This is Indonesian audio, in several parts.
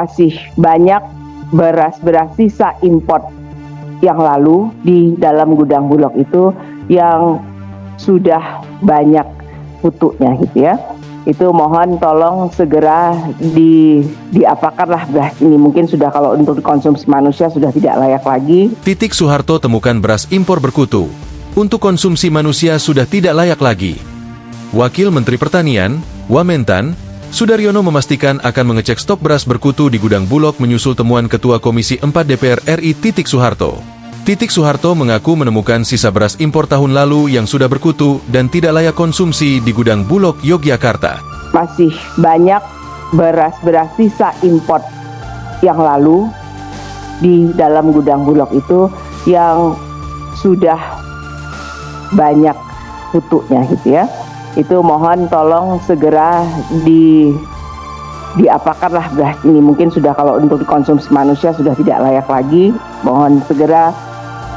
masih banyak beras-beras sisa import yang lalu di dalam gudang Bulog itu yang sudah banyak putunya gitu ya. Itu mohon tolong segera diapakanlah beras ini. Mungkin sudah kalau untuk dikonsumsi manusia sudah tidak layak lagi. Soeharto temukan beras impor berkutu. Untuk konsumsi manusia sudah tidak layak lagi. Wakil Menteri Pertanian, Wamentan, Sudaryono memastikan akan mengecek stok beras berkutu di gudang Bulog menyusul temuan Ketua Komisi 4 DPR RI Soeharto. Soeharto mengaku menemukan sisa beras impor tahun lalu yang sudah berkutu dan tidak layak konsumsi di gudang Bulog, Yogyakarta. Masih banyak beras-beras sisa import yang lalu di dalam gudang Bulog itu yang sudah banyak putunya gitu ya. Itu mohon tolong segera diapakanlah beras ini. Mungkin sudah kalau untuk dikonsumsi manusia sudah tidak layak lagi. Mohon segera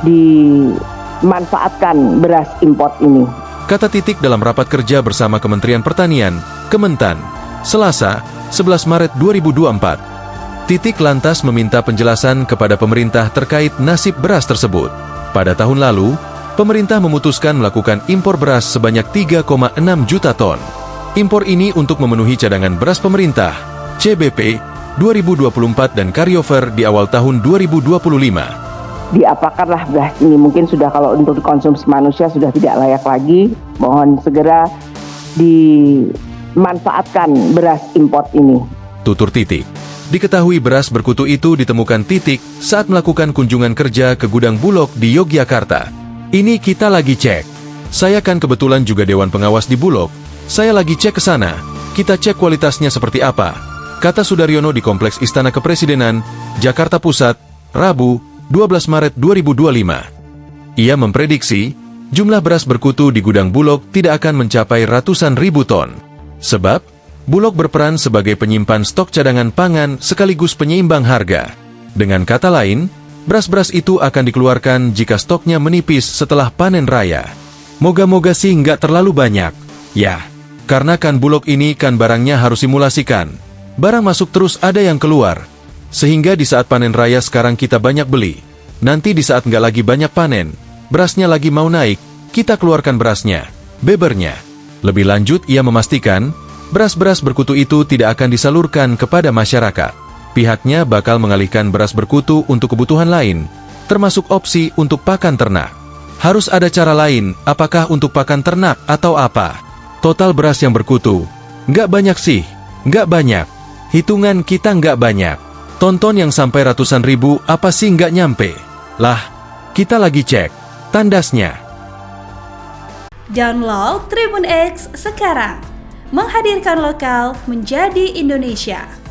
dimanfaatkan beras import ini. Kata Titik dalam rapat kerja bersama Kementerian Pertanian, Kementan, Selasa, 11 Maret 2024. Titik lantas meminta penjelasan kepada pemerintah terkait nasib beras tersebut. Pada tahun lalu, pemerintah memutuskan melakukan impor beras sebanyak 3,6 juta ton. Impor ini untuk memenuhi cadangan beras pemerintah, CBP, 2024 dan carryover di awal tahun 2025. Diapakanlah beras ini. Mungkin sudah kalau untuk dikonsumsi manusia sudah tidak layak lagi. Mohon segera dimanfaatkan beras import ini. Tutur Titik. Diketahui beras berkutu itu ditemukan Titik saat melakukan kunjungan kerja ke gudang Bulog di Yogyakarta. Ini kita lagi cek. Saya kan kebetulan juga Dewan Pengawas di Bulog. Saya lagi cek ke sana. Kita cek kualitasnya seperti apa. Kata Sudaryono di Kompleks Istana Kepresidenan, Jakarta Pusat, Rabu, 12 Maret 2025. Ia memprediksi, jumlah beras berkutu di gudang Bulog tidak akan mencapai ratusan ribu ton. Sebab, Bulog berperan sebagai penyimpan stok cadangan pangan sekaligus penyeimbang harga. Dengan kata lain, beras-beras itu akan dikeluarkan jika stoknya menipis setelah panen raya. Moga-moga sih nggak terlalu banyak. Ya, karena kan Bulog ini kan barangnya harus simulasikan. Barang masuk terus ada yang keluar. Sehingga di saat panen raya sekarang kita banyak beli. Nanti di saat nggak lagi banyak panen, berasnya lagi mau naik, kita keluarkan berasnya, bebernya. Lebih lanjut ia memastikan, beras-beras berkutu itu tidak akan disalurkan kepada masyarakat. Pihaknya bakal mengalihkan beras berkutu untuk kebutuhan lain, termasuk opsi untuk pakan ternak. Harus ada cara lain, apakah untuk pakan ternak atau apa? Total beras yang berkutu, nggak banyak sih, nggak banyak. Hitungan kita nggak banyak. Tonton yang sampai ratusan ribu apa sih nggak nyampe? Lah, kita lagi cek, tandasnya. Download Tribun X sekarang, menghadirkan lokal menjadi Indonesia.